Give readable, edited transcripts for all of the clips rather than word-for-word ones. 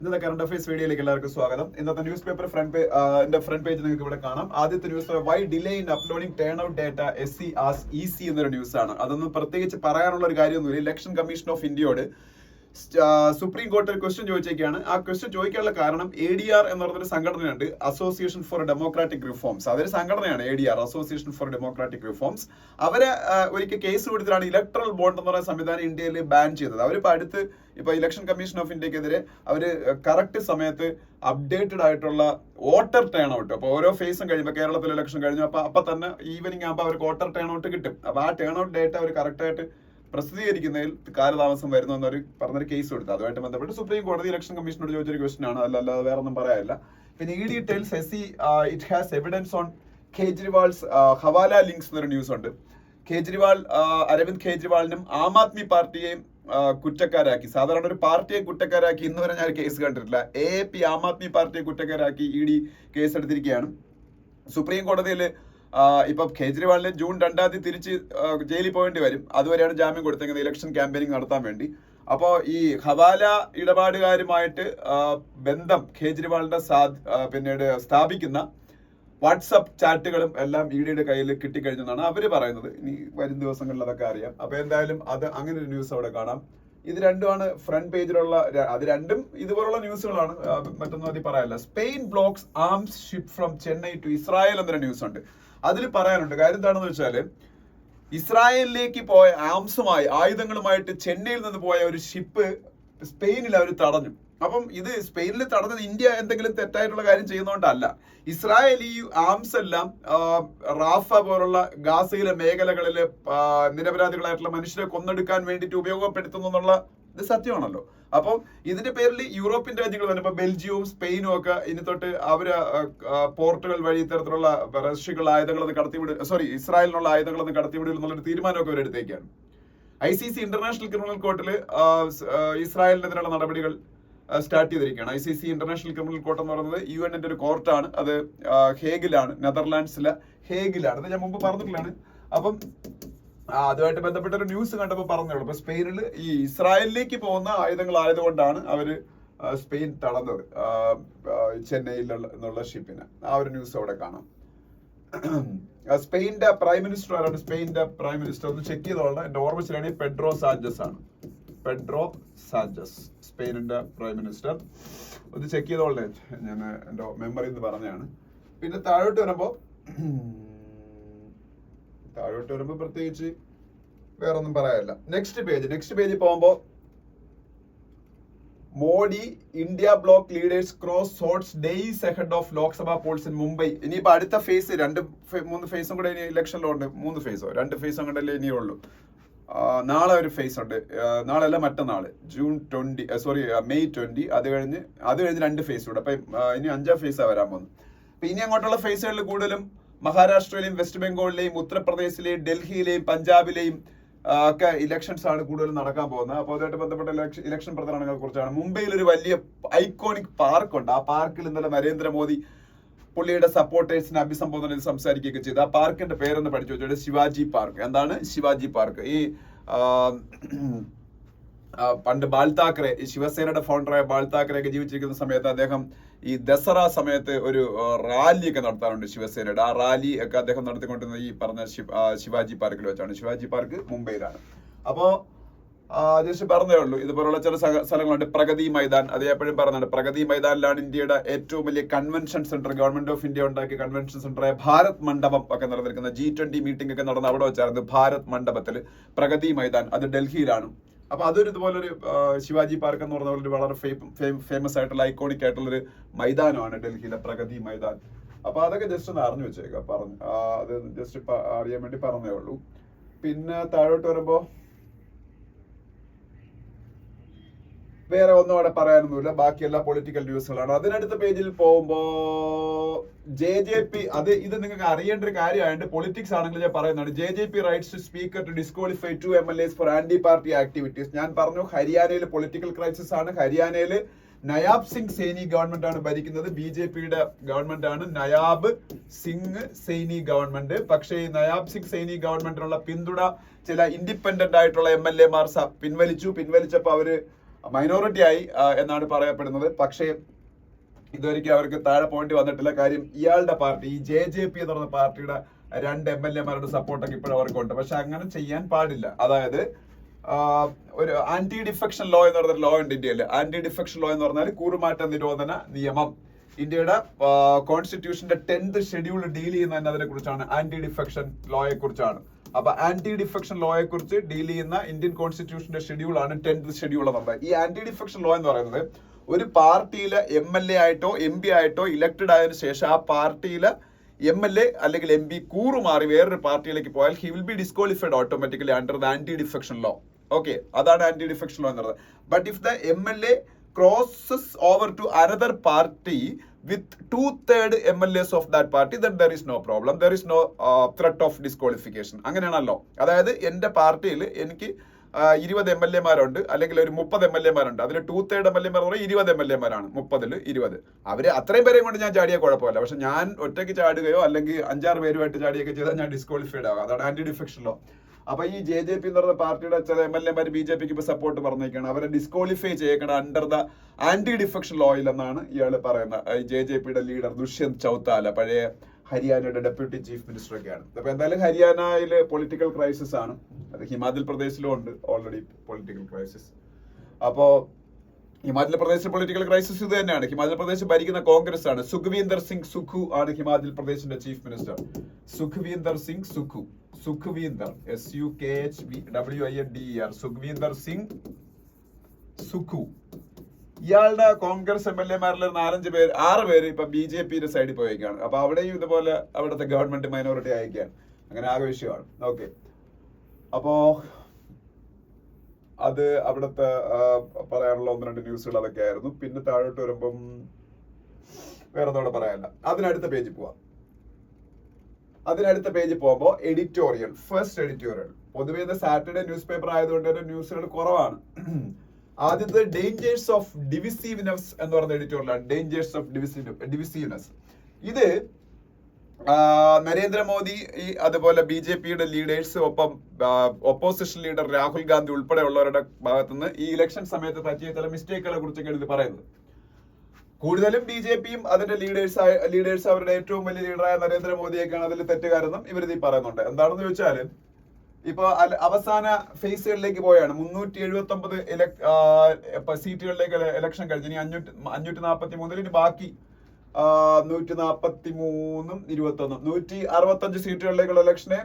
ഇന്നത്തെ current affairs വീഡിയോയിലേക്ക് എല്ലാവർക്കും സ്വാഗതം. ഇന്നത്തെ ന്യൂസ് പേപ്പർ ഫ്രണ്ട് പേജ് നിങ്ങൾക്ക് ഇവിടെ കാണാം. ആദ്യത്തെ news why delay in uploading turnout data SC ആസ് ഈസി എന്നൊരു ന്യൂസ് ആണ്. അതൊന്നും പ്രത്യേകിച്ച് പറയാനുള്ള ഒരു കാര്യമൊന്നുമില്ല. ഇലക്ഷൻ കമ്മീഷൻ ഓഫ് ഇന്ത്യയോട് സുപ്രീം കോടതി ഒരു ക്വസ്റ്റ്യൻ ചോദിച്ചേക്കാണ്. ആ ക്വസ്റ്റ്യൻ ചോദിക്കാനുള്ള കാരണം ADR എന്ന് പറഞ്ഞൊരു സംഘടനയുണ്ട്, അസോസിയേഷൻ ഫോർ ഡെമോക്രാറ്റിക് റിഫോംസ്. അതൊരു സംഘടനയാണ് ADR, association for Democratic reforms. അവരെ ഒരിക്കൽ കേസ് കൊടുത്തിട്ടാണ് ഇലക്ട്രൽ ബോണ്ട് എന്ന് പറയുന്ന സംവിധാനം ഇന്ത്യയിൽ ബാൻ ചെയ്തത്. അവരിപ്പോൾ അടുത്ത് ഇലക്ഷൻ കമ്മീഷൻ ഓഫ് ഇന്ത്യക്കെതിരെ അവര് കറക്റ്റ് സമയത്ത് അപ്ഡേറ്റഡ് ആയിട്ടുള്ള വോട്ടർ ടേൺ ഔട്ട്, അപ്പോൾ ഓരോ ഫേസും കഴിയുമ്പോൾ കേരളത്തിൽ ഇലക്ഷൻ കഴിഞ്ഞു, അപ്പൊ തന്നെ ഈവനിങ് ആകുമ്പോൾ അവർക്ക് വോട്ടർ ടേൺ ഔട്ട് കിട്ടും. അപ്പൊ ആ ടേൺ ഔട്ട് ഡേറ്റ അവർ കറക്റ്റായിട്ട് പ്രസിദ്ധീകരിക്കുന്നതിൽ കാലതാമസം വരുന്നു എന്നൊരു പറഞ്ഞൊരു കേസ് കൊടുത്തു. അതുമായിട്ട് ബന്ധപ്പെട്ട് സുപ്രീം കോടതി ഇലക്ഷൻ കമ്മീഷനോട് ചോദിച്ചൊരു ക്വസ്റ്റൻ ആണ്, അല്ലാതെ വേറെ ഒന്നും പറയാനില്ല. പിന്നെ ED tells SC it has evidence on Kejriwal's hawala links എന്നൊരു ന്യൂസ് ഉണ്ട്. അരവിന്ദ് കേജ്രിവാളിനും ആം ആദ്മി പാർട്ടിയെയും കുറ്റക്കാരാക്കി. സാധാരണ ഒരു പാർട്ടിയെ കുറ്റക്കാരാക്കി ഇന്ന് വരെ ഞാൻ കേസ് കണ്ടിട്ടില്ല. AAP ആം ആദ്മി പാർട്ടിയെ കുറ്റക്കാരാക്കി ED കേസ് എടുത്തിരിക്കുകയാണ്. സുപ്രീം കോടതിയിൽ ഇപ്പൊ കേജ്രിവാളിന് ജൂൺ 2 തിരിച്ച് ജയിലിൽ പോകേണ്ടി വരും. അതുവരെയാണ് ജാമ്യം കൊടുത്തേക്കുന്നത് ഇലക്ഷൻ ക്യാമ്പയിനിങ് നടത്താൻ വേണ്ടി. അപ്പോൾ ഈ ഹവാല ഇടപാടുകാരുമായിട്ട് ബന്ധം കേജ്രിവാളിന്റെ പിന്നീട് സ്ഥാപിക്കുന്ന വാട്സപ്പ് ചാറ്റുകളും എല്ലാം EDയുടെ കയ്യിൽ കിട്ടിക്കഴിഞ്ഞെന്നാണ് അവര് പറയുന്നത്. ഇനി വരും ദിവസങ്ങളിൽ അതൊക്കെ അറിയാം. അപ്പൊ എന്തായാലും അത് അങ്ങനെ ഒരു ന്യൂസ് അവിടെ കാണാം. ഇത് രണ്ടുമാണ് ഫ്രണ്ട് പേജിലുള്ള, അത് രണ്ടും ഇതുപോലുള്ള ന്യൂസുകളാണ്, മറ്റൊന്നും അതിൽ പറയാനില്ല. Spain blocks arms ship from Chennai to Israel എന്നൊരു ന്യൂസ് ഉണ്ട്. അതിൽ പറയാനുണ്ട്. കാര്യം എന്താണെന്ന് വെച്ചാല് ഇസ്രായേലിലേക്ക് പോയ ആയുധങ്ങളുമായിട്ട് ചെന്നൈയിൽ നിന്ന് പോയ ഒരു ഷിപ്പ് സ്പെയിനിൽ അവർ തടഞ്ഞു. അപ്പം ഇത് സ്പെയിനിൽ തടഞ്ഞത് ഇന്ത്യ എന്തെങ്കിലും തെറ്റായിട്ടുള്ള കാര്യം ചെയ്യുന്നതുകൊണ്ടല്ല. ഇസ്രായേൽ ഈ ആംസ് എല്ലാം റാഫ പോലുള്ള ഗാസയിലെ മേഖലകളിൽ നിരപരാധികളായിട്ടുള്ള മനുഷ്യരെ കൊന്നെടുക്കാൻ വേണ്ടിയിട്ട് ഉപയോഗപ്പെടുത്തുന്നു എന്നുള്ള ഇത് സത്യമാണല്ലോ. അപ്പം ഇതിന്റെ പേരിൽ യൂറോപ്യൻ രാജ്യങ്ങൾ തന്നെ ഇപ്പൊ ബെൽജിയവും സ്പെയിനും ഒക്കെ ഇനി തൊട്ട് അവര് പോർട്ടുകൾ വഴി ഇത്തരത്തിലുള്ള റഷ്യക്കുള്ള ആയുധങ്ങളൊന്നും ഇസ്രായേലിനുള്ള ആയുധങ്ങളൊന്നും കടത്തിവിടില്ല എന്നുള്ളൊരു തീരുമാനമൊക്കെ അവരെടുത്തേക്കാണ്. ICC ഇന്റർനാഷണൽ ക്രിമിനൽ കോർട്ടിൽ ഇസ്രായേലിനെതിരെയുള്ള നടപടികൾ സ്റ്റാർട്ട് ചെയ്തിരിക്കുകയാണ്. ICC ഇന്റർനാഷണൽ ക്രിമിനൽ കോർട്ട് എന്ന് പറയുന്നത് UN ഒരു കോർട്ടാണ്. അത് ഹേഗിലാണ്, നെതർലാൻഡ്സിലെ ഹേഗിലാണ്. അത് ഞാൻ മുമ്പ് പറഞ്ഞിട്ടുള്ളതാണ്. അപ്പം അതുമായിട്ട് ബന്ധപ്പെട്ട ഒരു ന്യൂസ് കണ്ടപ്പോൾ പറഞ്ഞോളൂ. അപ്പൊ സ്പെയിനിൽ ഈ ഇസ്രായേലിലേക്ക് പോകുന്ന ആയുധങ്ങൾ ആയതുകൊണ്ടാണ് അവര് സ്പെയിൻ തടഞ്ഞത് ചെന്നൈയിൽ എന്നുള്ള ഷിപ്പിന്. ആ ഒരു ന്യൂസ് അവിടെ കാണാം. സ്പെയിന്റെ പ്രൈം മിനിസ്റ്റർ ആരാണ്? സ്പെയിന്റെ പ്രൈം മിനിസ്റ്റർ ഒന്ന് ചെക്ക് ചെയ്തോളാം. എന്റെ ഓർമ്മ ശരിയാണെങ്കിൽ പെഡ്രോ സാഞ്ചസ് ആണ്. പെഡ്രോ സാഞ്ചസ് സ്പെയിനിന്റെ പ്രൈം മിനിസ്റ്റർ. ഒന്ന് ചെക്ക് ചെയ്തോളേ, ഞാൻ എന്റെ മെമ്മറിയിൽ നിന്ന് പറഞ്ഞതാണ്. പിന്നെ താഴോട്ട് വരുമ്പോ പ്രത്യേകിച്ച് വേറെ ഒന്നും പറയാനില്ല. നെക്സ്റ്റ് പേജ് പോകുമ്പോ Modi India bloc leaders cross swords days ahead of Lok Sabha polls in Mumbai. ഇനിയിപ്പോ അടുത്ത ഫേസ് 2-3 ഫേസും കൂടെ ഇനി ഇലക്ഷനിലുണ്ട്. 3 ഫേസോ 2 ഫേസും കണ്ടല്ലേ ഇനിയുള്ളൂ. നാളെ ഒരു ഫേസ് ഉണ്ട്, നാളെ അല്ല മറ്റന്നാള് മെയ് 20. അത് കഴിഞ്ഞ് 2 ഫേസ് ഉണ്ട്. അപ്പൊ ഇനി 5ാം ഫേസാണ് വരാൻ പോകുന്നത്. അപ്പൊ ഇനി അങ്ങോട്ടുള്ള ഫേസുകളിൽ കൂടുതലും മഹാരാഷ്ട്രയിലെയും വെസ്റ്റ് ബംഗാളിലെയും ഉത്തർപ്രദേശിലെയും ഡൽഹിയിലെയും പഞ്ചാബിലെയും ഒക്കെ ഇലക്ഷൻസ് ആണ് കൂടുതലും നടക്കാൻ പോകുന്നത്. അപ്പോൾ അതുമായിട്ട് ബന്ധപ്പെട്ട ഇലക്ഷൻ പ്രചരണങ്ങളെ കുറിച്ചാണ്. മുംബൈയിൽ ഒരു വലിയ ഐക്കോണിക് പാർക്ക് ഉണ്ട്. ആ പാർക്കിൽ ഇന്നലെ നരേന്ദ്രമോദി പുള്ളിയുടെ സപ്പോർട്ടേഴ്സിനെ അഭിസംബോധന ചെയ്ത് സംസാരിക്കുകയൊക്കെ ചെയ്ത്. ആ പാർക്കിന്റെ പേരെന്ന് പഠിച്ചു വെച്ചോട്ടെ, ശിവാജി പാർക്ക്. എന്താണ് ശിവാജി പാർക്ക്? ഈ പണ്ട് ബാൽ താക്കറെ, ഈ ശിവസേനയുടെ ഫൗണ്ടറായ ബാൽ താക്കറെ ഒക്കെ ജീവിച്ചിരിക്കുന്ന സമയത്ത് അദ്ദേഹം ഈ ദസറ സമയത്ത് ഒരു റാലിയൊക്കെ നടത്താറുണ്ട് ശിവസേനയുടെ. ആ റാലി ഒക്കെ അദ്ദേഹം നടത്തിക്കൊണ്ടിരുന്ന ഈ പറഞ്ഞ ശിവാജി പാർക്കിൽ വെച്ചാണ്. ശിവാജി പാർക്ക് മുംബൈയിലാണ്. അപ്പോ ജസ്റ്റ് പറഞ്ഞേ ഉള്ളൂ. ഇതുപോലുള്ള ചില സ്ഥലങ്ങളുണ്ട്. പ്രഗതി മൈതാൻ, അത് എപ്പോഴും പറയുന്നുണ്ട്. പ്രഗതി മൈതാനിലാണ് ഇന്ത്യയുടെ ഏറ്റവും വലിയ convention centre, government of India ഉണ്ടാക്കിയ കൺവെൻഷൻ സെന്ററായ ഭാരത് മണ്ഡപം ഒക്കെ നടന്നിരിക്കുന്ന G20 മീറ്റിംഗ് ഒക്കെ നടന്ന അവിടെ വെച്ചായിരുന്നു. ഭാരത് മണ്ഡപത്തിൽ പ്രഗതി മൈതാൻ, അത് ഡൽഹിയിലാണ്. അപ്പൊ അതൊരു ഇതുപോലൊരു ശിവാജി പാർക്ക് എന്ന് പറഞ്ഞ ഒരു വളരെ ഫേമസ് ആയിട്ടുള്ള ഐക്കോണിക് ആയിട്ടുള്ളൊരു മൈതാനമാണ് ഡൽഹിയിലെ പ്രഗതി മൈതാൻ. അപ്പൊ അതൊക്കെ ജസ്റ്റ് ഒന്ന് അറിഞ്ഞു വെച്ചേക്കാം. അത് ജസ്റ്റ് അറിയാൻ വേണ്ടി പറഞ്ഞേ ഉള്ളൂ. പിന്നെ താഴോട്ട് വരുമ്പോ വേറെ ഒന്നും അവിടെ പറയാനൊന്നുമില്ല. ബാക്കിയെല്ലാ പൊളിറ്റിക്കൽ ന്യൂസുകളാണ്. അതിനടുത്ത പേജിൽ പോകുമ്പോ JJP, ഇത് നിങ്ങൾക്ക് അറിയേണ്ട ഒരു കാര്യമായിട്ട് പൊളിറ്റിക്സ് ആണെങ്കിൽ ഞാൻ പറയുന്നതാണ്. JJP writes to speaker to disqualify 2 MLAs for anti party activities. ഞാൻ പറഞ്ഞു ഹരിയാനയിൽ പൊളിറ്റിക്കൽ ക്രൈസിസ് ആണ്. ഹരിയാനയിൽ നയാബ് സിംഗ് സൈനി ഗവൺമെന്റ് ആണ് ഭരിക്കുന്നത്. BJPയുടെ ഗവൺമെന്റ് ആണ് നയാബ് സിംഗ് സൈനി ഗവൺമെന്റ്. പക്ഷേ ഈ നയാബ് സിംഗ് സൈനി ഗവൺമെന്റിനുള്ള പിന്തുണ ചില ഇൻഡിപെൻഡന്റ് ആയിട്ടുള്ള MLA മാർ പിൻവലിച്ചപ്പോ അവര് മൈനോറിറ്റി ആയി എന്നാണ് പറയപ്പെടുന്നത്. പക്ഷേ ഇതുവരെയ്ക്കും അവർക്ക് താഴെ പോയിന്റ് വന്നിട്ടില്ല. കാര്യം ഇയാളുടെ പാർട്ടി, ഈ JJP എന്ന് പറയുന്ന പാർട്ടിയുടെ 2 MLA-മാരുടെ സപ്പോർട്ടൊക്കെ ഇപ്പോഴും അവർക്കുണ്ട്. പക്ഷെ അങ്ങനെ ചെയ്യാൻ പാടില്ല. അതായത് ഒരു ആന്റി ഡിഫെക്ഷൻ ലോ എന്ന് പറഞ്ഞൊരു ലോ ഉണ്ട് ഇന്ത്യയിൽ. ആന്റി ഡിഫെക്ഷൻ ലോ എന്ന് പറഞ്ഞാൽ കൂറുമാറ്റ നിരോധന നിയമം. ഇന്ത്യയുടെ കോൺസ്റ്റിറ്റ്യൂഷന്റെ 10th ഷെഡ്യൂൾ ഡീൽ ചെയ്യുന്ന അതിനെ കുറിച്ചാണ്, ആന്റി ഡിഫെക്ഷൻ ലോയെ കുറിച്ചാണ്. അപ്പൊ ആന്റി ഡിഫെക്ഷൻ ലോയെ കുറിച്ച് ഡീൽ ചെയ്യുന്ന ഇന്ത്യൻ കോൺസ്റ്റിറ്റ്യൂഷന്റെ ഷെഡ്യൂളാണ് 10th ഷെഡ്യൂൾ എന്നുള്ളത്. ഈ ആന്റി ഡിഫെക്ഷൻ ലോ എന്ന് പറയുന്നത് ഒരു പാർട്ടിയിലെ MLA ആയിട്ടോ MP ആയിട്ടോ ഇലക്ടഡ് ആയതിനു ശേഷം ആ പാർട്ടിയിലെ MLA അല്ലെങ്കിൽ MP കൂറുമാറി വേറൊരു പാർട്ടിയിലേക്ക് പോയാൽ he will be disqualified automatically under the anti defection law. Okay, അതാണ് ആന്റി ഡിഫെക്ഷൻ ലോ എന്ന് പറയുന്നത്. But if the MLA crosses over to another party with 2/3 MLAs of that party, then there is no problem, there is no threat of disqualification. അങ്ങനെയാണല്ലോ. അതായത് എന്റെ പാർട്ടിയിൽ എനിക്ക് 20 MLA-മാരുണ്ട്, അല്ലെങ്കിൽ ഒരു 30 MLA-മാരുണ്ട്. അതിൽ 2/3 MLA-മാർ പറഞ്ഞാൽ 20 MLA-മാരാണ്. 30-ൽ 20 അവര് അത്രയും പേരെയും കൊണ്ട് ഞാൻ ചാടിയ കുഴപ്പമില്ല. പക്ഷെ ഞാൻ ഒറ്റയ്ക്ക് ചാടുകയോ അല്ലെങ്കിൽ 5-6 പേരുമായിട്ട് ചാടിയൊക്കെ ചെയ്താൽ ഞാൻ ഡിസ്ക്വാളിഫൈഡ് ആകും. അതാണ് ആന്റി ഡിഫെക്ഷൻ ലോ. അപ്പൊ ഈ JJP എന്ന് പറയുന്ന പാർട്ടിയുടെ ചില MLA-മാർ BJP-ക്ക് ഇപ്പൊ സപ്പോർട്ട് പറഞ്ഞേക്കാണ്. അവരെ ഡിസ്ക്വാളിഫൈ ചെയ്യണം അണ്ടർ ദ ആന്റി ഡിഫെക്ഷൻ ലോയിൽ എന്നാണ് ഇയാൾ പറയുന്നത്. JJP-യുടെ ലീഡർ ദുഷ്യന്ത് ചൗത്താല, പഴയ ഹരിയാനയുടെ ഡെപ്യൂട്ടി ചീഫ് മിനിസ്റ്റർ ഒക്കെയാണ്. അപ്പൊ എന്തായാലും ഹരിയാനയില് പൊളിറ്റിക്കൽ ക്രൈസിസ് ആണ്. അത് ഹിമാചൽ പ്രദേശിലും ഉണ്ട് ഓൾറെഡി പൊളിറ്റിക്കൽ ക്രൈസിസ്. അപ്പോ ഹിമാചൽ പ്രദേശിലെ പൊളിറ്റിക്കൽ ക്രൈസിസ് ഇത് തന്നെയാണ്. ഹിമാചൽ പ്രദേശ് ഭരിക്കുന്ന കോൺഗ്രസ് ആണ്. സുഖ്വീന്ദർ സിംഗ് സുഖു ആണ് ഹിമാചൽ പ്രദേശിന്റെ chief minister. Sukhwinder Singh Sukhu, Sukhwinder SUKHWINDER, Sukhwinder Singh Sukhu. ഇയാളുടെ കോൺഗ്രസ് MLA-മാരിൽ 6 പേര് ഇപ്പൊ BJP-യുടെ സൈഡിൽ പോയേക്കാണ്. അപ്പൊ അവിടെയും ഇതുപോലെ അവിടുത്തെ ഗവൺമെന്റ് മൈനോറിറ്റി അയക്കുകയാണ്. അങ്ങനെ ആകെ വിഷയമാണ്. ഓക്കെ, അപ്പോ അത് അവിടുത്തെ പറയാനുള്ള 1-2 ന്യൂസുകൾ അതൊക്കെ ആയിരുന്നു. പിന്നെ താഴോട്ട് വരുമ്പം വേറെ ഒന്നും പറയാനില്ല. അതിനടുത്ത പേജിൽ പോവാം. അതിനടുത്ത പേജിൽ പോകുമ്പോൾ എഡിറ്റോറിയൽ, ഫസ്റ്റ് എഡിറ്റോറിയൽ. പൊതുവെ ഇത് സാറ്റർഡേ ന്യൂസ് പേപ്പർ ആയതുകൊണ്ട് തന്നെ ന്യൂസുകൾ കുറവാണ്. ആദ്യത്തെ ഡേഞ്ചേഴ്സ് ഓഫ് ഡിവിസീവ്നെസ് എന്ന് പറയുന്ന എഡിറ്റോറിയലാണ്. Dangers of ഡിവിസീവ്നെസ്. ഇത് നരേന്ദ്രമോദി അതുപോലെ BJP-യുടെ ലീഡേഴ്സ്, ഒപ്പം ഒപ്പോസിഷൻ ലീഡർ രാഹുൽ ഗാന്ധി ഉൾപ്പെടെയുള്ളവരുടെ ഭാഗത്തുനിന്ന് ഈ ഇലക്ഷൻ സമയത്ത് പറ്റിയ ചില മിസ്റ്റേക്കുകളെ കുറിച്ചൊക്കെയാണ് ഇത് പറയുന്നത്. കൂടുതലും BJP-യും അതിന്റെ ലീഡേഴ്സ് അവരുടെ ഏറ്റവും വലിയ ലീഡറായ നരേന്ദ്രമോദിയൊക്കെയാണ് അതിൽ തെറ്റുകാരെന്നും ഇവരിത് പറയുന്നുണ്ട്. എന്താണെന്ന് ചോദിച്ചാൽ ഇപ്പൊ അവസാന ഫേസുകളിലേക്ക് പോയാണ്. 379 സീറ്റുകളിലേക്ക് ഇലക്ഷൻ കഴിഞ്ഞു. ഇനി 543, ഇനി ബാക്കി 143-21 165 സീറ്റുകളിലേക്കുള്ള ഇലക്ഷന്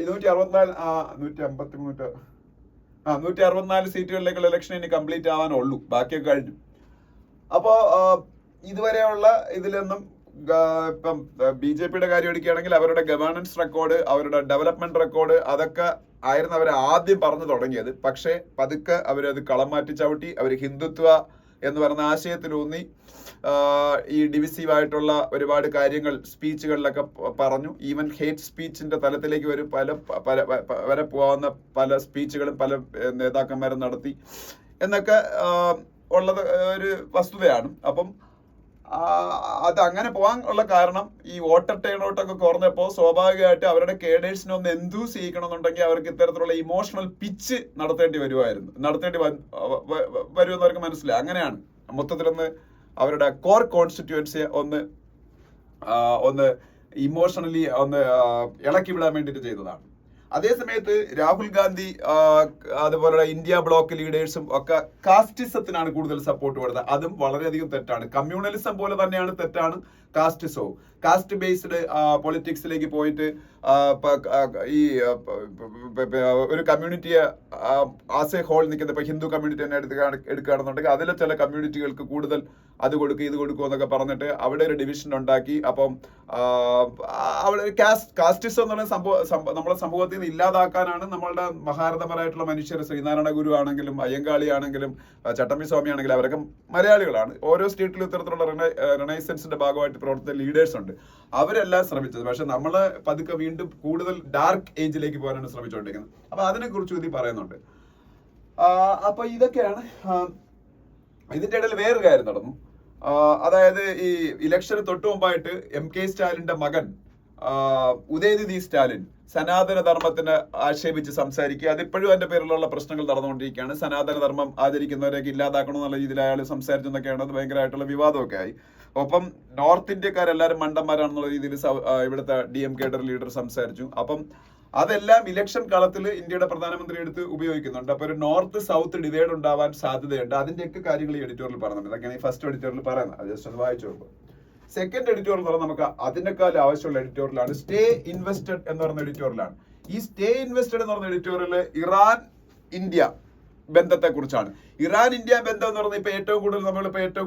164 സീറ്റുകളിലേക്കുള്ള ഇലക്ഷൻ ഇനി കംപ്ലീറ്റ് ആവാനുള്ളൂ. ബാക്കിയൊക്കെ കഴിഞ്ഞു. അപ്പോ ഇതുവരെയുള്ള ഇതിലൊന്നും ഇപ്പം BJP-യുടെ കാര്യം എടുക്കുകയാണെങ്കിൽ അവരുടെ ഗവേണൻസ് റെക്കോർഡ്, അവരുടെ ഡെവലപ്മെന്റ് റെക്കോർഡ്, അതൊക്കെ ആയിരുന്നു അവർ ആദ്യം പറഞ്ഞു തുടങ്ങിയത്. പക്ഷേ പതുക്കെ അവരത് കളം മാറ്റി ചവിട്ടി. അവർ ഹിന്ദുത്വ എന്ന് പറയുന്ന ആശയത്തിലൂന്നി ഈ ഡിവിസീവ് ആയിട്ടുള്ള ഒരുപാട് കാര്യങ്ങൾ സ്പീച്ചുകളിലൊക്കെ പറഞ്ഞു. ഈവൻ ഹേറ്റ് സ്പീച്ചിന്റെ തലത്തിലേക്ക് വരെ പോകാവുന്ന പല സ്പീച്ചുകളും പല നേതാക്കന്മാരും നടത്തി എന്നൊക്കെ ഉള്ളത് ഒരു വസ്തുതയാണ്. അപ്പം അത് അങ്ങനെ പോകാൻ ഉള്ള കാരണം ഈ വോട്ടർ ടേൺ ഔട്ട് ഒക്കെ കുറഞ്ഞപ്പോൾ സ്വാഭാവികമായിട്ട് അവരുടെ കേഡേഴ്സിനെ ഒന്ന് എന്തൂസ് ചെയ്യിക്കണമെന്നുണ്ടെങ്കിൽ അവർക്ക് ഇത്തരത്തിലുള്ള ഇമോഷണൽ പിച്ച് നടത്തേണ്ടി വരുമെന്ന് അവർക്ക് മനസ്സിലായി. അങ്ങനെയാണ് മൊത്തത്തിലൊന്ന് അവരുടെ കോർ കോൺസ്റ്റിറ്റ്യുവൻസിയെ ഒന്ന് ഇമോഷണലി ഒന്ന് ഇളക്കി വിടാൻ വേണ്ടിയിട്ട് ചെയ്തതാണ്. അതേസമയത്ത് രാഹുൽ ഗാന്ധി അതുപോലുള്ള ഇന്ത്യ ബ്ലോക്ക് ലീഡേഴ്സും ഒക്കെ കാസ്റ്റിസത്തിനാണ് കൂടുതൽ സപ്പോർട്ട് കൊടുത്തത്. അതും വളരെയധികം തെറ്റാണ്. കമ്മ്യൂണലിസം പോലെ തന്നെയാണ് തെറ്റാണ് കാസ്റ്റിസവും. കാസ്റ്റ് ബേസ്ഡ് പൊളിറ്റിക്സിലേക്ക് പോയിട്ട് ഈ ഒരു കമ്മ്യൂണിറ്റിയെ ആസ് എ ഹോൾ നിൽക്കുന്ന, ഇപ്പൊ ഹിന്ദു കമ്മ്യൂണിറ്റി തന്നെ എടുക്കുകയാണെന്നുണ്ടെങ്കിൽ അതിലെ ചില കമ്മ്യൂണിറ്റികൾക്ക് കൂടുതൽ അത് കൊടുക്കും ഇത് കൊടുക്കും എന്നൊക്കെ പറഞ്ഞിട്ട് അവിടെ ഒരു ഡിവിഷൻ ഉണ്ടാക്കി. അപ്പം അവിടെ കാസ്റ്റിസം എന്ന് പറയുന്ന നമ്മുടെ സമൂഹത്തിൽ നിന്ന് ഇല്ലാതാക്കാനാണ് നമ്മളുടെ മഹാരഥപരമായിട്ടുള്ള മനുഷ്യർ, ശ്രീനാരായണ ഗുരു ആണെങ്കിലും അയ്യങ്കാളി ആണെങ്കിലും ചട്ടമ്പി സ്വാമി ആണെങ്കിലും അവരൊക്കെ മലയാളികളാണ്. ഓരോ സ്റ്റേറ്റിലും ഇത്തരത്തിലുള്ള റിനൈസൻസിന്റെ ഭാഗമായിട്ട് പ്രവർത്തിച്ച ലീഡേഴ്സ് ഉണ്ട്. അവരെല്ലാം ശ്രമിച്ചത്. പക്ഷെ നമ്മള് പതുക്കെ വീണ്ടും കൂടുതൽ ഡാർക്ക് ഏജിലേക്ക് പോകാനാണ് ശ്രമിച്ചുകൊണ്ടിരിക്കുന്നത്. അപ്പൊ അതിനെ കുറിച്ച് ഇതിൽ പറയുന്നുണ്ട്. അപ്പൊ ഇതൊക്കെയാണ്. ഇതിന്റെ ഇടയിൽ വേറൊരു കാര്യം നടന്നു. അതായത് ഈ ഇലക്ഷന് തൊട്ടു മുമ്പായിട്ട് MK സ്റ്റാലിന്റെ മകൻ ഉദയനിധി സ്റ്റാലിൻ സനാതന ധർമ്മത്തിന് ആക്ഷേപിച്ച് സംസാരിക്കുക. അതിപ്പോഴും അതിന്റെ പേരിലുള്ള പ്രശ്നങ്ങൾ നടന്നുകൊണ്ടിരിക്കുകയാണ്. സനാതന ധർമ്മം ആചരിക്കുന്നവരെയൊക്കെ ഇല്ലാതാക്കണം എന്നുള്ള രീതിയിൽ അയാൾ സംസാരിച്ചെന്നൊക്കെയാണ്. അത് ഭയങ്കരമായിട്ടുള്ള വിവാദമൊക്കെ ആയി. ഒപ്പം നോർത്ത് ഇന്ത്യക്കാരെല്ലാവരും മണ്ടന്മാരാണെന്നുള്ള രീതിയിൽ ഇവിടുത്തെ DMK ലീഡർ സംസാരിച്ചു. അപ്പം അതെല്ലാം ഇലക്ഷൻ കാലത്തിൽ ഇന്ത്യയുടെ പ്രധാനമന്ത്രി എടുത്ത് ഉപയോഗിക്കുന്നുണ്ട്. അപ്പൊ ഒരു നോർത്ത് സൗത്ത് ഡിവൈഡ് ഉണ്ടാവാൻ സാധ്യതയുണ്ട്. അതിന്റെയൊക്കെ കാര്യങ്ങൾ ഈ എഡിറ്റോറിയൽ പറയുന്നുണ്ട്. ഇതൊക്കെയാണ് ഈ ഫസ്റ്റ് എഡിറ്റോറിയൽ പറയുന്നത്. അത് ജസ്റ്റ് ഒന്ന് വായിച്ചു നോക്കുക. സെക്കൻഡ് എഡിറ്റോറിയൽ എന്ന് പറഞ്ഞാൽ നമുക്ക് അതിനേക്കാൾ ആവശ്യമുള്ള എഡിറ്റോറിയലാണ് സ്റ്റേ ഇൻവെസ്റ്റഡ് എന്ന് പറയുന്ന എഡിറ്റോറിയലാണ്. ഈ സ്റ്റേ ഇൻവെസ്റ്റഡ് എന്ന് പറഞ്ഞ എഡിറ്റോറിയൽ ഇറാൻ ഇന്ത്യ ബന്ധത്തെ കുറിച്ചാണ്. ഇറാൻ ഇന്ത്യ ബന്ധം എന്ന് പറഞ്ഞാൽ ഏറ്റവും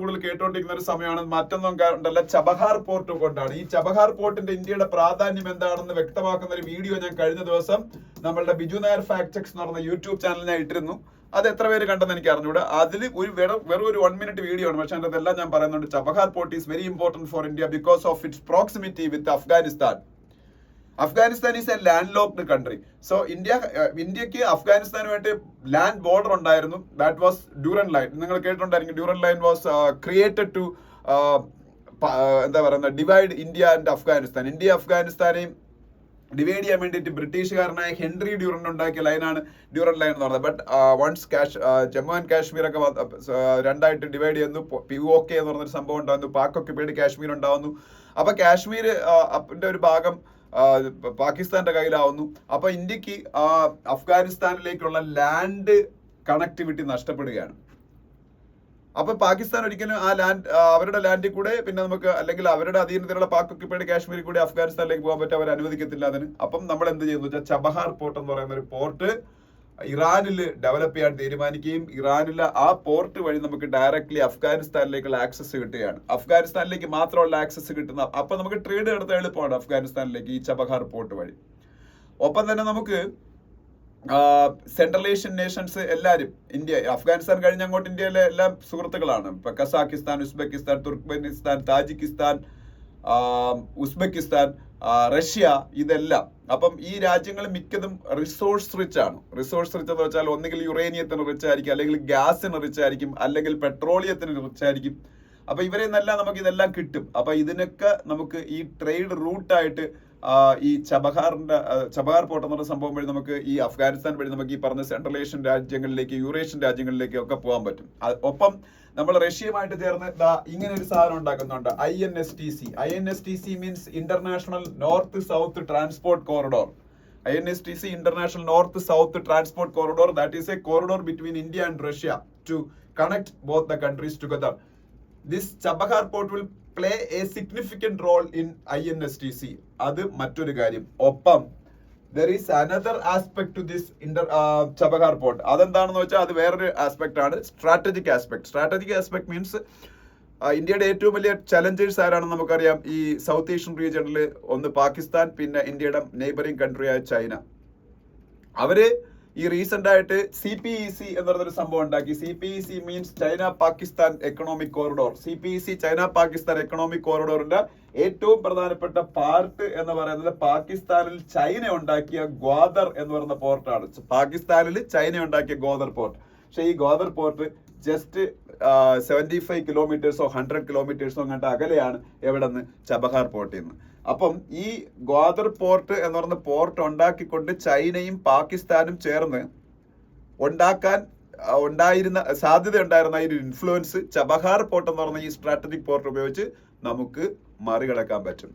കൂടുതൽ കേട്ടോണ്ടിരിക്കുന്ന ഒരു സമയമാണ്. മറ്റൊന്നും ഉണ്ടല്ല, ചബഹാർ പോർട്ട് കൊണ്ടാണ്. ഈ ചബഹാർ പോർട്ടിന്റെ ഇന്ത്യയുടെ പ്രാധാന്യം എന്താണെന്ന് വ്യക്തമാക്കുന്ന ഒരു വീഡിയോ ഞാൻ കഴിഞ്ഞ ദിവസം നമ്മളുടെ ബിജു നായർ ഫാക്ട് ചെക്സ് എന്ന് പറഞ്ഞ യൂട്യൂബ് ചാനലിൽ ഞാൻ ഇട്ടിരുന്നു. അത് എത്ര പേര് കണ്ടെന്ന് എനിക്ക് അറിഞ്ഞൂടെ. അതിൽ വെറും ഒരു 1 minute വീഡിയോ ആണ്. പക്ഷെ അതെല്ലാം ഞാൻ പറയുന്നുണ്ട്. Chabahar port is very important for India because of its proximity with Afghanistan. Afghanistan is a land locked country. So ഇന്ത്യക്ക് അഫ്ഗാനിസ്ഥാനുമായിട്ട് ലാൻഡ് ബോർഡർ ഉണ്ടായിരുന്നു. That was Durand line. നിങ്ങൾ കേട്ടിട്ടുണ്ടായിരിക്കും. Durand line was created to എന്താ പറയുന്നത്, divide India and Afghanistan. India അഫ്ഗാനിസ്ഥാനെയും divide ചെയ്യാൻ വേണ്ടിയിട്ട് ബ്രിട്ടീഷുകാരനായ ഹെൻറി ഡ്യൂറൻ ഉണ്ടാക്കിയ ലൈനാണ് ഡ്യൂറൻ ലൈൻ എന്ന് പറയുന്നത്. But once Jammu and Kashmir ഒക്കെ രണ്ടായിട്ട് ഡിവൈഡ് ചെയ്യുന്നു. POK എന്ന് പറഞ്ഞൊരു സംഭവം ഉണ്ടാകുന്നു. പാക് ഒക്യുപ്പൈഡ് കാശ്മീർ ഉണ്ടാവുന്നു. അപ്പൊ കാശ്മീർ ഒരു ഭാഗം പാകിസ്ഥാന്റെ കയ്യിലാവുന്നു. അപ്പൊ ഇന്ത്യക്ക് അഫ്ഗാനിസ്ഥാനിലേക്കുള്ള ലാൻഡ് കണക്ടിവിറ്റി നഷ്ടപ്പെടുകയാണ്. അപ്പൊ പാകിസ്ഥാൻ ഒരിക്കലും ആ ലാൻഡ് അവരുടെ ലാൻഡിൽ കൂടെ പിന്നെ നമുക്ക് അല്ലെങ്കിൽ അവരുടെ അധീനതയിലുള്ള പാക് ഒക്യുപ്പൈഡ് കാശ്മീരിൽ കൂടി അഫ്ഗാനിസ്ഥാനിലേക്ക് പോകാൻ പറ്റും. അവർ അനുവദിക്കത്തില്ല അതിന്. അപ്പം നമ്മൾ എന്ത് ചെയ്യുന്നു വെച്ചാൽ ചബഹാർ പോർട്ട് എന്ന് പറയുന്ന ഒരു പോർട്ട് ഇറാനിൽ ഡെവലപ്പ് ചെയ്യാൻ തീരുമാനിക്കുകയും ഇറാനിലെ ആ പോർട്ട് വഴി നമുക്ക് ഡയറക്ട്ലി അഫ്ഗാനിസ്ഥാനിലേക്കുള്ള ആക്സസ് കിട്ടുകയാണ്. അഫ്ഗാനിസ്ഥാനിലേക്ക് മാത്രമുള്ള ആക്സസ് കിട്ടുന്ന അപ്പൊ നമുക്ക് ട്രേഡ് നടത്താൻ എളുപ്പമാണ് അഫ്ഗാനിസ്ഥാനിലേക്ക് ഈ ചബഹാർ പോർട്ട് വഴി. ഒപ്പം തന്നെ നമുക്ക് സെൻട്രൽ ഏഷ്യൻ നേഷൻസ് എല്ലാവരും അഫ്ഗാനിസ്ഥാൻ കഴിഞ്ഞ അങ്ങോട്ട് ഇന്ത്യയിലെ എല്ലാ സുഹൃത്തുക്കളാണ്. ഇപ്പൊ Kazakhstan, Uzbekistan, Turkmenistan, Tajikistan, Uzbekistan, Russia, ഇതെല്ലാം. അപ്പം ഈ രാജ്യങ്ങൾ മിക്കതും റിസോഴ്സ് റിച്ച് ആണ്. റിസോഴ്സ് റിച്ച് എന്ന് വെച്ചാൽ ഒന്നുകിൽ യുറേനിയത്തിന് റിച്ച് ആയിരിക്കും, അല്ലെങ്കിൽ ഗ്യാസിന് റിച്ച് ആയിരിക്കും, അല്ലെങ്കിൽ പെട്രോളിയത്തിന് റിച്ച് ആയിരിക്കും. അപ്പൊ ഇവരെ നിന്നെല്ലാം നമുക്ക് ഇതെല്ലാം കിട്ടും. അപ്പൊ ഇതിനൊക്കെ നമുക്ക് ഈ ട്രേഡ് റൂട്ടായിട്ട് ഈ ചബഹാർ പോർട്ട് എന്ന സംഭവം വഴി നമുക്ക് ഈ അഫ്ഗാനിസ്ഥാൻ വഴി നമുക്ക് ഈ പറഞ്ഞ സെൻട്രൽ ഏഷ്യൻ രാജ്യങ്ങളിലേക്ക്, യൂറേഷ്യൻ രാജ്യങ്ങളിലേക്ക് ഒക്കെ പോകാൻ പറ്റും. ഒപ്പം നമ്മൾ റഷ്യയുമായിട്ട് ചേർന്ന് ഇങ്ങനെ ഒരു സാധനം ഉണ്ടാക്കുന്നുണ്ട്, INSTC means international north south transport corridor. INSTC international north south transport corridor, that is a corridor between India and Russia to connect both the countries together. This Chabahar port will play a significant role in INSTC. അത് മറ്റൊരു കാര്യം. ഒപ്പം there is another aspect to this Chabahar port. അതെന്താണെന്ന് വെച്ചാൽ അത് വേറൊരു aspect ആണ്, strategic aspect. Strategic aspect means ഇന്ത്യയുടെ ഏറ്റവും വലിയ ചലഞ്ചേഴ്സ് ആരാണെന്ന് നമുക്കറിയാം. ഈ സൗത്ത് ഏഷ്യൻ റീജിയണിൽ ഒന്ന് പാകിസ്ഥാൻ, പിന്നെ ഇന്ത്യയുടെ നെയ്ബറിംഗ് കൺട്രിയായ ചൈന. അവര് ഈ റീസെന്റ് ആയിട്ട് CPEC എന്ന് പറഞ്ഞൊരു സംഭവം ഉണ്ടാക്കി. CPEC means China Pakistan economic corridor. CPEC China Pakistan economic കോറിഡോറിന്റെ ഏറ്റവും പ്രധാനപ്പെട്ട പാർട്ട് എന്ന് പറയുന്നത് പാകിസ്ഥാനിൽ ചൈന ഉണ്ടാക്കിയ ഗ്വാദർ എന്ന് പറയുന്ന പോർട്ടാണ്. പാകിസ്ഥാനിൽ ചൈന ഉണ്ടാക്കിയ ഗ്വാദർ പോർട്ട്. പക്ഷെ ഈ ഗ്വാദർ പോർട്ട് ജസ്റ്റ് 75 കിലോമീറ്റേഴ്സോ 100 കിലോമീറ്റേഴ്സോ അങ്ങോട്ട് അകലെയാണ് എവിടെ നിന്ന്, ചബഹാർ പോർട്ടിൽ നിന്ന്. അപ്പം ഈ ഗ്വാദർ പോർട്ട് എന്ന് പറയുന്ന പോർട്ട് ഉണ്ടാക്കിക്കൊണ്ട് ചൈനയും പാകിസ്ഥാനും ചേർന്ന് സാധ്യത ഉണ്ടായിരുന്ന ഈ ഒരു ഇൻഫ്ലുവൻസ് ചബഹാർ പോർട്ട് എന്ന് പറയുന്ന ഈ സ്ട്രാറ്റജിക് പോർട്ട് ഉപയോഗിച്ച് നമുക്ക് മറികടക്കാൻ പറ്റും.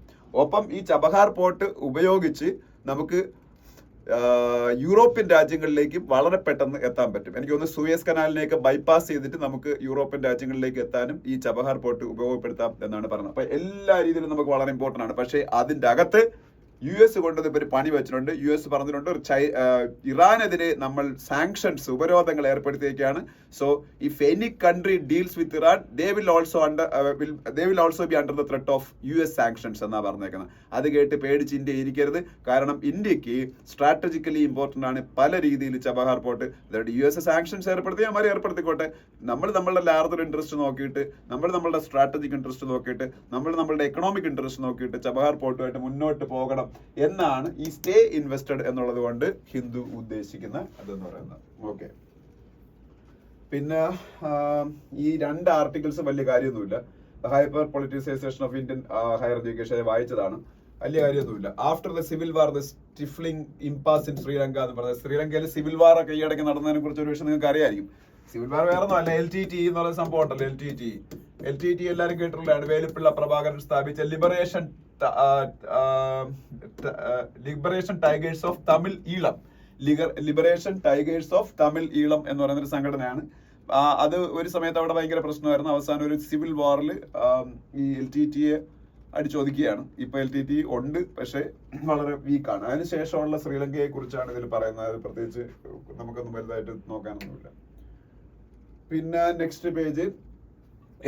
ഒപ്പം ഈ ചബഹാർ പോർട്ട് ഉപയോഗിച്ച് നമുക്ക് യൂറോപ്യൻ രാജ്യങ്ങളിലേക്ക് വളരെ പെട്ടെന്ന് എത്താൻ പറ്റും. എനിക്ക് തോന്നുന്നു സൂയസ് കനാലിനെയൊക്കെ ബൈപ്പാസ് ചെയ്തിട്ട് നമുക്ക് യൂറോപ്യൻ രാജ്യങ്ങളിലേക്ക് എത്താനും ഈ ചബഹാർ പോർട്ട് ഉപയോഗപ്പെടുത്താം എന്നാണ് പറയുന്നത്. അപ്പൊ എല്ലാ രീതിയിലും നമുക്ക് വളരെ ഇമ്പോർട്ടന്റ് ആണ്. പക്ഷേ അതിന്റെ അകത്ത് US കൊണ്ടത് ഇവർ പണി വെച്ചിട്ടുണ്ട്. US പറഞ്ഞിട്ടുണ്ട് ഇറാനെതിരെ നമ്മൾ സാങ്ഷൻസ്, ഉപരോധങ്ങൾ ഏർപ്പെടുത്തിയേക്കാണ്. So if any country deals with Iran they will also be under the threat of US sanctions എന്നാ പറഞ്ഞേക്കുന്നത്. അത് കേട്ട് പേടിച്ച് ഇന്ത്യ ഇരിക്കരുത്. കാരണം ഇന്ത്യക്ക് സ്ട്രാറ്റജിക്കലി ഇമ്പോർട്ടന്റ് ആണ് പല രീതിയിൽ ചബഹാർ പോർട്ട്. US സാങ്ഷൻസ് ഏർപ്പെടുത്തി അവർ ഏർപ്പെടുത്തിക്കോട്ടെ. നമ്മളുടെ ലാർജർ ഇൻട്രസ്റ്റ് നോക്കിയിട്ട്, നമ്മളുടെ സ്ട്രാറ്റജിക് ഇൻട്രസ്റ്റ് നോക്കിയിട്ട്, നമ്മളുടെ എക്കണോമിക് ഇൻട്രസ്റ്റ് നോക്കിയിട്ട് ചബഹാർ പോർട്ടുമായിട്ട് മുന്നോട്ട് പോകണം എന്നാണ് ഈ സ്റ്റേ ഇൻവെസ്റ്റഡ് എന്നുള്ളത് കൊണ്ട് ഹിന്ദു ഉദ്ദേശിക്കുന്ന അതെന്ന് പറയുന്നത്. ഓക്കെ, പിന്നെ ഈ 2 ആർട്ടിക്കിൾസ് വലിയ കാര്യമൊന്നുമില്ല. Hyper politicisation of Indian higher education വായിച്ചതാണ്. വലിയ കാര്യമൊന്നുമില്ല. After the civil war the stifling impasse in Sri Lanka എന്ന് പറഞ്ഞത്, ശ്രീലങ്കയിൽ സിവിൽ വാർ ഒക്കെ ഈയിടയ്ക്ക് നടന്നതിനെ കുറിച്ച് ഒരു വിഷയം നിങ്ങൾക്ക് അറിയായിരിക്കും. സിവിൽ വാർ വേറെ ഒന്നും അല്ല, LTTE എന്ന് പറയുന്ന സംഭവം ഉണ്ടല്ലോ. LTTE എല്ലാവരും കേട്ടിട്ടുള്ളതാണ്. വേലുപ്പിള്ള പ്രഭാകരൻ സ്ഥാപിച്ച liberation tigers of Tamil Eelam, liberation tigers of Tamil Eelam എന്ന് പറയുന്ന ഒരു സംഘടനയാണ്. അത് ഒരു സമയത്ത് അവിടെ ഭയങ്കര പ്രശ്നമായിരുന്നു. അവസാനം ഒരു സിവിൽ വാറിൽ ഈ LTTE അടിച്ചൊതുക്കിയാണ്. ഇപ്പൊ LTTE ഉണ്ട്, പക്ഷെ വളരെ വീക്കാണ്. അതിനുശേഷമുള്ള ശ്രീലങ്കയെ കുറിച്ചാണ് ഇതിൽ പറയുന്നത്. പ്രത്യേകിച്ച് നമുക്കൊന്നും വലുതായിട്ട് നോക്കാനൊന്നുമില്ല. പിന്നെ next page,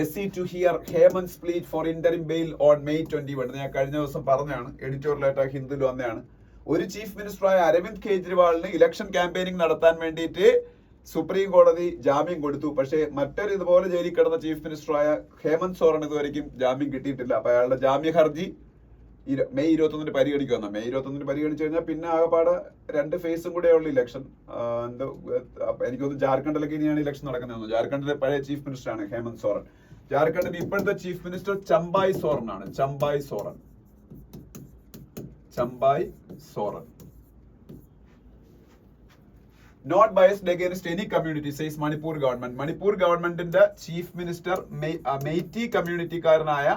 SC to hear ഹേമന്ത്'s plea for interim bail on May 21. ഞാൻ കഴിഞ്ഞ ദിവസം പറഞ്ഞാണ്, എഡിറ്റോറിയലായിട്ട് ഹിന്ദുവിൽ വന്നതാണ്. ഒരു ചീഫ് മിനിസ്റ്ററായ അരവിന്ദ് കെജ്രിവാളിന് ഇലക്ഷൻ ക്യാമ്പയിനിങ് നടത്താൻ വേണ്ടിയിട്ട് സുപ്രീം കോടതി ജാമ്യം കൊടുത്തു. പക്ഷേ മറ്റൊരു ഇതുപോലെ ജയിലിൽ കിടന്ന ചീഫ് മിനിസ്റ്ററായ ഹേമന്ത് സോറൻ ഇതുവരെയും ജാമ്യം കിട്ടിയിട്ടില്ല. അപ്പൊ അയാളുടെ ജാമ്യ ഹർജി May 21 പരിഗണിക്കുമെന്ന്. May 21 പരിഗണിച്ചു കഴിഞ്ഞാൽ പിന്നെ ആകെപ്പാട് 2 ഫേസും കൂടെ ഉള്ള ഇലക്ഷൻ. എനിക്കൊന്ന് ജാർഖണ്ഡിലൊക്കെ ഇനിയാണ് ഇലക്ഷൻ നടക്കുന്നത്. ജാർഖണ്ഡിലെ പഴയ ചീഫ് മിനിസ്റ്റർ ആണ് ഹേമന്ത് സോറൻ. ജാർഖണ്ഡിന്റെ ഇപ്പോഴത്തെ ചീഫ് മിനിസ്റ്റർ ചമ്പായ് സോറൻ ആണ്. Champai Soren. Not biased against any community, says Manipur government. Manipur ഗവൺമെന്റിന്റെ ചീഫ് മിനിസ്റ്റർ മെയ്റ്റി കമ്മ്യൂണിറ്റിക്കാരനായ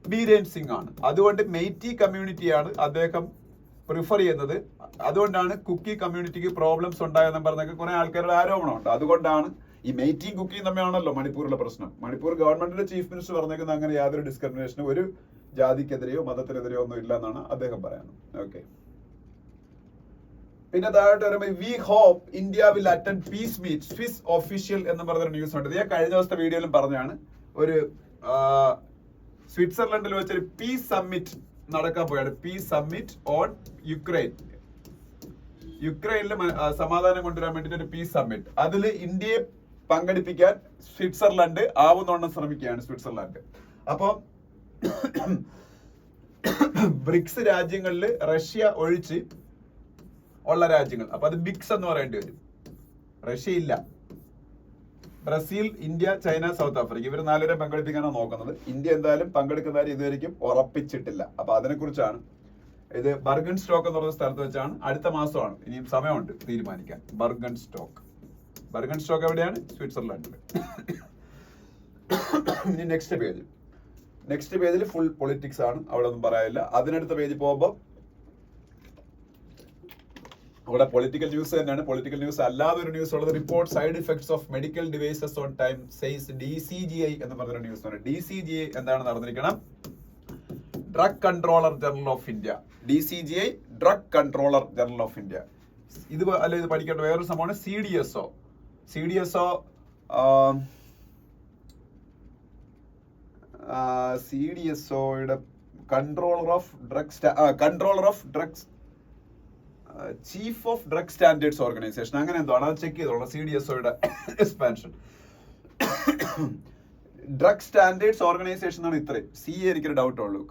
ബീരേൻ സിംഗ് ആണ്. അതുകൊണ്ട് മെയ്റ്റി കമ്മ്യൂണിറ്റിയാണ് അദ്ദേഹം പ്രിഫർ ചെയ്യുന്നത്. അതുകൊണ്ടാണ് കുക്കി കമ്മ്യൂണിറ്റിക്ക് പ്രോബ്ലംസ് ഉണ്ടായെന്ന് പറഞ്ഞൊക്കെ കുറെ ആൾക്കാരുടെ ആരോപണമുണ്ട്. അതുകൊണ്ടാണ് ഈ മെയ്റ്റിയും കുക്കിയും തമ്മിലാണല്ലോ മണിപ്പൂരിലെ പ്രശ്നം. മണിപ്പൂർ ഗവൺമെന്റിന്റെ ചീഫ് മിനിസ്റ്റർ പറഞ്ഞേക്കുന്നത് അങ്ങനെ യാതൊരു ഡിസ്ക്രിമിനേഷനും ഒരു ജാതിക്കെതിരെയോ മതത്തിനെതിരെയോ ഒന്നും ഇല്ല എന്നാണ് അദ്ദേഹം പറയുന്നത്. ഓക്കെ, പിന്നെ താഴോട്ട് വരുമ്പോൾ we hope India will attend peace meet Swiss official എന്ന് പറഞ്ഞൊരു ന്യൂസ് ഉണ്ട്. ഞാൻ കഴിഞ്ഞ ദിവസത്തെ വീഡിയോയിലും പറഞ്ഞാണ്, ഒരു സ്വിറ്റ്സർലൻഡിൽ വെച്ചൊരു പീസ് സമ്മിറ്റ് നടക്കാൻ പോയാണ്. പീസ് സമ്മിറ്റ് ഓൺ യുക്രൈനിൽ സമാധാനം കൊണ്ടുവരാൻ വേണ്ടിയിട്ട് ഒരു പീസ് സമ്മിറ്റ്. അതിൽ ഇന്ത്യയെ പങ്കെടുപ്പിക്കാൻ സ്വിറ്റ്സർലൻഡ് ആവുന്നോണം ശ്രമിക്കുകയാണ്. സ്വിറ്റ്സർലൻഡ് അപ്പൊ ബ്രിക്സ് രാജ്യങ്ങളിൽ റഷ്യ ഒഴിച്ച് ഉള്ള രാജ്യങ്ങൾ, അപ്പൊ അത് ബിക്സ് എന്ന് പറയേണ്ടി വരും. റഷ്യ ഇല്ല, Brazil, India, China, south Africa, ഇവർ 4 പേരെ പങ്കെടുപ്പിക്കാനാണ് നോക്കുന്നത്. ഇന്ത്യ എന്തായാലും പങ്കെടുക്കുന്ന കാര്യം ഇതുവരെയും ഉറപ്പിച്ചിട്ടില്ല. അപ്പൊ അതിനെക്കുറിച്ചാണ്. ഇത് ബർഗൻ സ്റ്റോക്ക് എന്ന് പറഞ്ഞ സ്ഥലത്ത് വെച്ചാണ്. അടുത്ത മാസമാണ്, ഇനിയും സമയമുണ്ട് തീരുമാനിക്കാൻ. ബർഗൻ സ്റ്റോക്ക് എവിടെയാണ്? സ്വിറ്റ്സർലൻഡിൽ. ഇനി നെക്സ്റ്റ് പേജിൽ ഫുൾ പൊളിറ്റിക്സ് ആണ്, അവിടെ ഒന്നും പറയാനില്ല. അതിനടുത്ത പേജിൽ പോകുമ്പോൾ അവിടെ പൊളിറ്റിക്കൽ ന്യൂസ് തന്നെയാണ്. പൊളിറ്റിക്കൽ ന്യൂസ് അല്ലാതെ ഒരു ന്യൂസ് ഉള്ളത്, report side effects of medical devices on time says DCGI എന്ന് പറഞ്ഞൊരു ന്യൂസ് ആണ്. DCGI എന്താണ് നടന്നിരിക്കണം? Drug controller general of India. DCGI drug controller general of India. ഇത് പഠിക്കേണ്ട വേറൊരു സംഭവമാണ് CDSOയുടെ controller of drugs chief of drug standards organisation, അങ്ങനെ എന്തോ ആണ്. അത് ചെക്ക് ചെയ്തോളാം. CDSOയുടെ എക്സ്പാൻഷൻ ഡ്രഗ് സ്റ്റാൻഡേർഡ്സ് ഓർഗനൈസേഷൻ ആണ്. ഇത്രയും എനിക്കൊരു ഡൗട്ട് ഉള്ളൂ.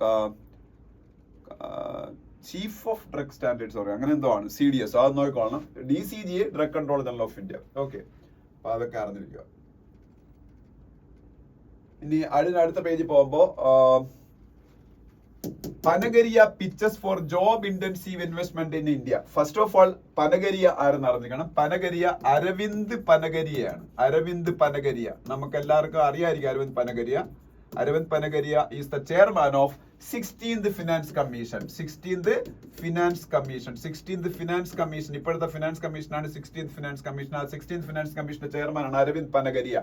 ചീഫ് ഓഫ് ഡ്രഗ് സ്റ്റാൻഡേർഡ്സ് അങ്ങനെ എന്തോ ആണ് CDSO. അത് നോക്കിക്കോളണം. DCGI drug control general of India. Okay, അപ്പൊ അതൊക്കെ അറിഞ്ഞിരിക്കുക. ഇനി അടുത്ത പേജിൽ പോകുമ്പോ Panagariya pitches for job intensive investment in India. First of all Panagariya ആരെന്ന് അറിഞ്ഞിരിക്കണം. പനഗരിയ അരവിന്ദ് പനഗരിയ. നമുക്ക് എല്ലാവർക്കും അറിയായിരിക്കും Arvind Panagariya is the chairman of 16th finance commission. 16th finance commission ഇപ്പോഴത്തെ ഫിനാൻസ് കമ്മീഷനാണ് 16th ഫിനാൻസ് കമ്മീഷൻ. ആ 16th ഫിനാൻസ് കമ്മീഷന്റെ ചെയർമാനാണ് അരവിന്ദ് പനഗരിയ.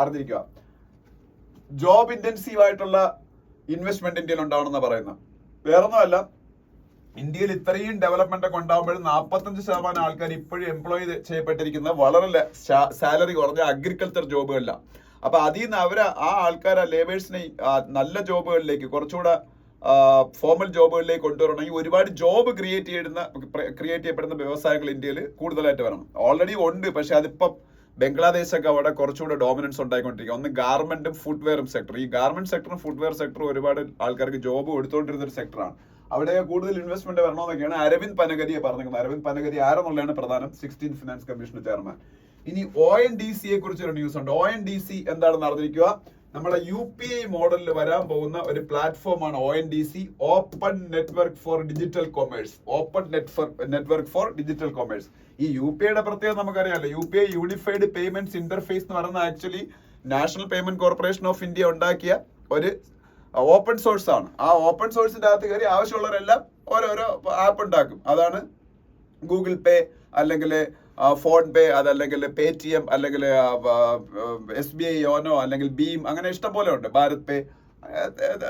അറിഞ്ഞിരിക്കുക. ജോബ് ഇന്റൻസീവ് ആയിട്ടുള്ള ഇൻവെസ്റ്റ്മെന്റ് ഇന്ത്യയിൽ ഉണ്ടാവണമെന്ന് പറയുന്നത് വേറൊന്നുമല്ല. ഇന്ത്യയിൽ ഇത്രയും ഡെവലപ്മെന്റ് ഒക്കെ ഉണ്ടാകുമ്പോഴും 45% ആൾക്കാർ ഇപ്പോഴും എംപ്ലോയ് ചെയ്യപ്പെട്ടിരിക്കുന്നത് വളരെ സാലറി കുറഞ്ഞ അഗ്രികൾച്ചർ ജോബുകളിലാണ്. അപ്പൊ അതിൽ നിന്ന് ആ ആൾക്കാർ ലേബേഴ്സിനെ നല്ല ജോബുകളിലേക്ക്, കുറച്ചുകൂടെ ഫോർമൽ ജോബുകളിലേക്ക് കൊണ്ടുവരണമെങ്കിൽ ഒരുപാട് ജോബ് ക്രിയേറ്റ് ചെയ്യപ്പെടുന്ന വ്യവസായങ്ങൾ ഇന്ത്യയിൽ കൂടുതലായിട്ട് വരണം. ഓൾറെഡി ഉണ്ട്, പക്ഷെ അതിപ്പം ബംഗ്ലാദേശൊക്കെ അവിടെ കുറച്ചുകൂടെ ഡോമിനൻസ് ഉണ്ടായിക്കൊണ്ടിരിക്കുക. ഒന്ന് ഗാർമെന്റും ഫുട്വെയറും സെക്ടർ. ഈ ഗാർമെന്റ് സെക്ടറും ഫുട്വെയർ സെക്ടറും ഒരുപാട് ആൾക്കാർക്ക് ജോബ് കൊടുത്തുകൊണ്ടിരുന്ന ഒരു സെക്ടറാണ്. അവിടെ കൂടുതൽ ഇൻവെസ്റ്റ്മെന്റ് വരണമെന്നൊക്കെയാണ് അരവിന്ദ് പനഗരിയെ പറഞ്ഞിരിക്കുന്നത്. അരവിന്ദ് പനഗരി ആരെന്നുള്ളതാണ് പ്രധാനം, 16th ഫിനാൻസ് കമ്മീഷൻ ചെയർമാൻ. ഇനി ONDC കുറിച്ചൊരു ന്യൂസ് ഉണ്ട്. ONDC എന്താണെന്ന് അറിഞ്ഞിരിക്കുക. നമ്മുടെ UPI മോഡലിൽ വരാൻ പോകുന്ന ഒരു പ്ലാറ്റ്ഫോമാണ് ONDC, open network for digital commerce. Open network for digital commerce. ഈ UPIയുടെ പ്രത്യേകത നമുക്കറിയാമല്ലോ. UPI യൂണിഫൈഡ് പേയ്മെന്റ്സ് ഇന്റർഫേസ് എന്ന് പറയുന്നത് actually national payment corporation of India ഉണ്ടാക്കിയ ഒരു ഓപ്പൺ സോഴ്സ് ആണ്. ആ ഓപ്പൺ സോഴ്സിന്റെ അകത്ത് കയറി ആവശ്യമുള്ളവരെല്ലാം ഓരോരോ ആപ്പ് ഉണ്ടാക്കും. അതാണ് ഗൂഗിൾ പേ, അല്ലെങ്കിൽ ഫോൺ പേ, അതല്ലെങ്കിൽ പേടിഎം, അല്ലെങ്കിൽ SBI യോനോ, അല്ലെങ്കിൽ ഭീം, അങ്ങനെ ഇഷ്ടം പോലെ ഉണ്ട്. ഭാരത് പേ,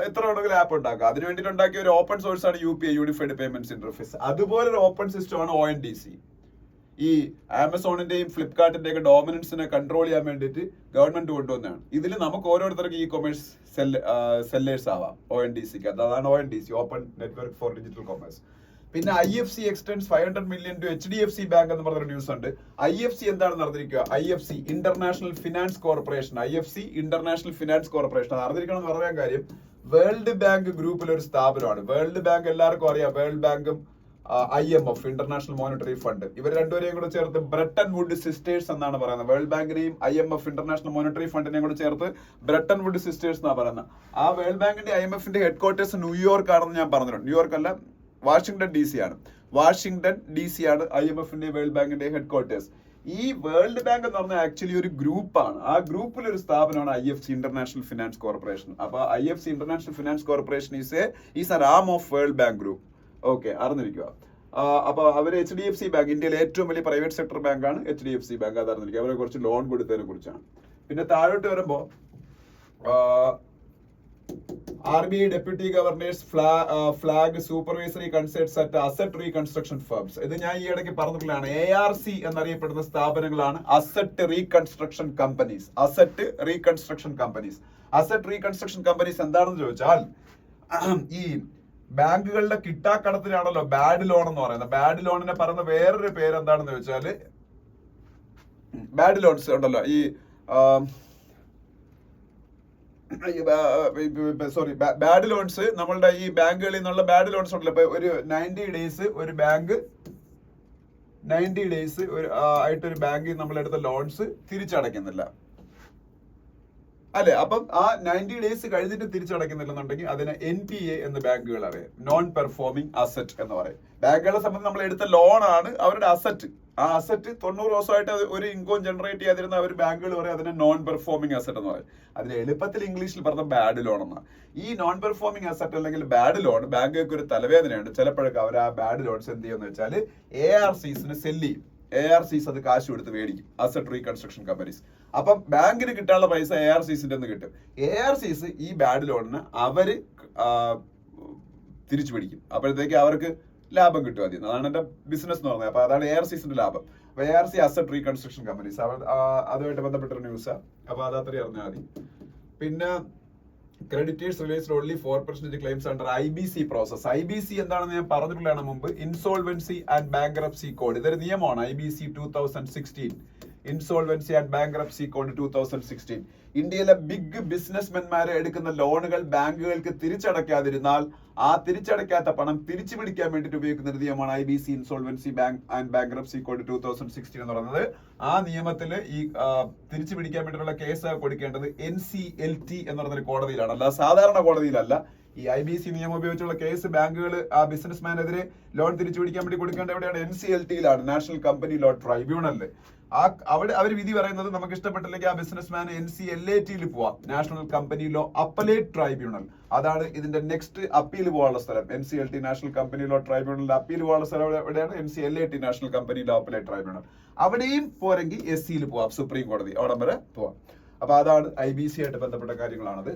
എത്ര വേണമെങ്കിലും ആപ്പ് ഉണ്ടാക്കുക. അതിന് വേണ്ടിയിട്ട് ഉണ്ടാക്കിയ ഒരു ഓപ്പൺ സോഴ്സ് ആണ് UPI യൂണിഫൈഡ് പേയ്മെന്റ്സ് ഇന്റർഫേസ്. അതുപോലെ ഒരു ഓപ്പൺ സിസ്റ്റം ആണ് ONDC. ഈ ആമസോണിന്റെയും ഫ്ലിപ്കാർട്ടിന്റെയും ഒക്കെ ഡോമിനൻസിനെ കൺട്രോൾ ചെയ്യാൻ വേണ്ടിയിട്ട് ഗവൺമെന്റ് കൊണ്ടുവന്നതാണ്. ഇതിൽ നമുക്ക് ഓരോരുത്തർക്ക് ഈ കൊമേഴ്സ് സെല്ലേഴ്സ് ആവാം ONDCക്ക്. അതാണ് ONDC, open network for digital commerce. പിന്നെ IFC extends 500 million to HDFC bank എന്ന് പറഞ്ഞൊരു ന്യൂസ് ഉണ്ട്. IFC എന്താണ് നടന്നിരിക്കുക? IFC international finance corporation. IFC international finance corporation അത് അറിഞ്ഞിരിക്കണം എന്ന് പറയാൻ കാര്യം, വേൾഡ് ബാങ്ക് ഗ്രൂപ്പിൽ ഒരു സ്ഥാപനമാണ്. വേൾഡ് ബാങ്ക് എല്ലാവർക്കും അറിയാം. വേൾഡ് ബാങ്കും IMF, ഇന്റർനാഷണൽ മോണിറ്ററി ഫണ്ട്, ഇവർ രണ്ടുപേരെയും കൂടെ ചേർത്ത് ബ്രെട്ടൺ വുഡ് സിസ്റ്റേഴ്സ് എന്നാണ് പറയുന്നത്. വേൾഡ് ബാങ്കിനെയും IMF, ഇന്റർനാഷണൽ മോണിറ്ററി ഫണ്ടിനെയും കൂടെ ചേർത്ത് ബ്രെട്ടൺ വുഡ് സിസ്റ്റേഴ്സ് എന്നാണ് പറയുന്നത്. ആ വേൾഡ് ബാങ്കിന്റെ IMFന്റെ ഹെഡ്ക്വാർട്ടേഴ്സ് ന്യൂയോർക്ക് ആണെന്ന് ഞാൻ പറഞ്ഞിട്ടുണ്ട്. ന്യൂയോർക്ക് അല്ല, വാഷിംഗ്ടൺ DC ആണ്. വാഷിംഗ്ടൺ DC ആണ് IMFന്റെ വേൾഡ് ബാങ്കിന്റെ ഹെഡ്ക്വാർട്ടേഴ്സ്. ഈ വേൾഡ് ബാങ്ക് എന്ന് പറഞ്ഞാൽ ആക്ച്വലി ഒരു ഗ്രൂപ്പാണ്. ആ ഗ്രൂപ്പിൽ ഒരു സ്ഥാപനമാണ് IFC ഇന്റർനാഷണൽ ഫിനാൻസ് കോർപ്പറേഷൻ. അപ്പൊ IFC international finance corporation is A Ram of world bank group. Okay, അറിഞ്ഞിരിക്കുക. അപ്പൊ അവര് HDFC ബാങ്ക്, ഇന്ത്യയിലെ ഏറ്റവും വലിയ പ്രൈവറ്റ് സെക്ടർ ബാങ്കാണ് HDFC ബാങ്ക്. അത് അറിഞ്ഞിരിക്കുക. അവരെ കുറിച്ച് ലോൺ കൊടുത്തതിനെ കുറിച്ചാണ്. പിന്നെ താഴോട്ട് വരുമ്പോ RBI deputy governor's flag supervisory concepts at asset reconstruction firms. ഇത് ഞാൻ ഈ ഇടയ്ക്ക് പറഞ്ഞിട്ടുള്ളതാണ്. ARC എന്നറിയപ്പെടുന്ന സ്ഥാപനങ്ങളാണ് asset reconstruction companies. Asset reconstruction companies. Asset reconstruction companies എന്താണെന്ന് ചോദിച്ചാൽ, ഈ ബാങ്കുകളുടെ കിട്ടാക്കടത്തിനാണല്ലോ ബാഡ് ലോൺ എന്ന് പറയുന്നത്. ബാഡ് ലോണിനെ പറയുന്ന വേറൊരു പേര് എന്താണെന്ന് ചോദിച്ചാല്, ബാഡ് ലോൺസ് ഉണ്ടല്ലോ, ഈ ബാഡ് ലോൺസ്, നമ്മളുടെ ഈ ബാങ്കുകളിൽ നിന്നുള്ള ബാഡ് ലോൺസ് ഉണ്ടല്ലോ. ഇപ്പൊ ഒരു 90 days ഒരു ബാങ്ക് 90 days ആയിട്ടൊരു ബാങ്കിൽ നമ്മളെടുത്ത ലോൺസ് തിരിച്ചടയ്ക്കുന്നില്ല അല്ലെ. അപ്പം ആ 90 days കഴിഞ്ഞിട്ട് തിരിച്ചടയ്ക്കുന്നില്ലെന്നുണ്ടെങ്കിൽ അതിനെ NPA എന്ന് ബാങ്കുകൾ അറിയാം, നോൺ പെർഫോമിംഗ് അസറ്റ് എന്ന് പറയും. ബാങ്കുകളെ സംബന്ധിച്ച് നമ്മൾ എടുത്ത ലോണാണ് അവരുടെ അസറ്റ്. ആ അസറ്റ് 90 ദിവസമായിട്ട് ഒരു ഇൻകം ജനറേറ്റ് ചെയ്യാതിരുന്ന അവർ ബാങ്കുകൾ പറയും അതിനെ നോൺ പെർഫോമിംഗ് അസറ്റ് എന്ന് പറയും. അതിന് എളുപ്പത്തിൽ ഇംഗ്ലീഷിൽ പറഞ്ഞ ബാഡ് ലോൺ എന്നാണ്. ഈ നോൺ പെർഫോമിംഗ് അസറ്റ് അല്ലെങ്കിൽ ബാഡ് ലോൺ ബാങ്കുകൾക്ക് ഒരു തലവേദനയുണ്ട്. ചിലപ്പോഴൊക്കെ അവർ ആ ബാഡ് ലോൺസ് എന്ത് ചെയ്യുമെന്ന് വെച്ചാൽ ARCസിന് സെല്ല് ചെയ്യും. ARCs അത് കാശ് കൊടുത്ത് മേടിക്കും, അസറ്റ് റീകൺസ്ട്രക്ഷൻ കമ്പനീസ്. അപ്പം ബാങ്കിന് കിട്ടാനുള്ള പൈസ ARCസിന്റെ നിന്ന് കിട്ടും. ARCs ഈ ബാഡ് ലോണിന് അവര് തിരിച്ചു പിടിക്കും. അപ്പോഴത്തേക്ക് അവർക്ക് ലാഭം കിട്ടും. ആദ്യം അതാണ് എന്റെ ബിസിനസ് എന്ന് പറഞ്ഞത്. അപ്പൊ അതാണ് ARCസിന്റെ ലാഭം. അപ്പൊ ARC അസറ്റ് റീകൺസ്ട്രക്ഷൻ കമ്പനീസ്, അതുമായിട്ട് ബന്ധപ്പെട്ടൊരു ന്യൂസാണ്. അപ്പൊ അത് അത്രയും അറിഞ്ഞാൽ മതി. പിന്നെ creditors released only 4% claims under IBC process. IBC എന്താണെന്ന് ഞാൻ പറഞ്ഞിട്ടുള്ളതാണ് മുമ്പ്. Insolvency and bankruptcy code. ഇതൊരു നിയമമാണ്. IBC 2016, insolvency and bankruptcy code 2016. ഇന്ത്യയിലെ ബിഗ് ബിസിനസ്മെൻമാരെ എടുക്കുന്ന ലോണുകൾ ബാങ്കുകൾക്ക് തിരിച്ചടയ്ക്കാതിരുന്നാൽ ആ തിരിച്ചടയ്ക്കാത്ത പണം തിരിച്ചു പിടിക്കാൻ വേണ്ടിയിട്ട് ഉപയോഗിക്കുന്ന ഒരു നിയമമാണ് IBC insolvency and bankruptcy code 2016 എന്ന് പറയുന്നത്. ആ നിയമത്തിൽ ഈ തിരിച്ചു പിടിക്കാൻ വേണ്ടിയിട്ടുള്ള കേസ് കൊടുക്കേണ്ടത് NCLT എന്ന് പറയുന്ന കോടതിയിലാണ്, അല്ല സാധാരണ കോടതിയിലല്ല. ഈ IBC നിയമം ഉപയോഗിച്ചുള്ള കേസ് ബാങ്കുകൾ ആ ബിസിനസ്മാനെതിരെ ലോൺ തിരിച്ചു പിടിക്കാൻ വേണ്ടി കൊടുക്കേണ്ട എവിടെയാണ്? NCLTയിലാണ്, നാഷണൽ കമ്പനി ലോ ട്രൈബ്യൂണലില്. അവിടെ അവർ വിധി പറയുന്നത് നമുക്ക് ഇഷ്ടപ്പെട്ടില്ലെങ്കിൽ ആ ബിസിനസ്മാൻ NCLATയിൽ പോവാം, national company law appellate tribunal. അതാണ് ഇതിന്റെ നെക്സ്റ്റ് അപ്പീൽ പോകാനുള്ള സ്ഥലം. NCLT നാഷണൽ കമ്പനി ലോ ട്രൈബ്യൂണലിന്റെ അപ്പീൽ പോകാനുള്ള സ്ഥലം എവിടെയാണ്? NCLAT national company law appellate tribunal. അവിടെയും പോരെങ്കിൽ SCയിൽ പോവാം, സുപ്രീം കോടതി, അവിടം വരെ പോവാം. അപ്പൊ അതാണ് IBC ആയിട്ട് ബന്ധപ്പെട്ട കാര്യങ്ങളാണത്.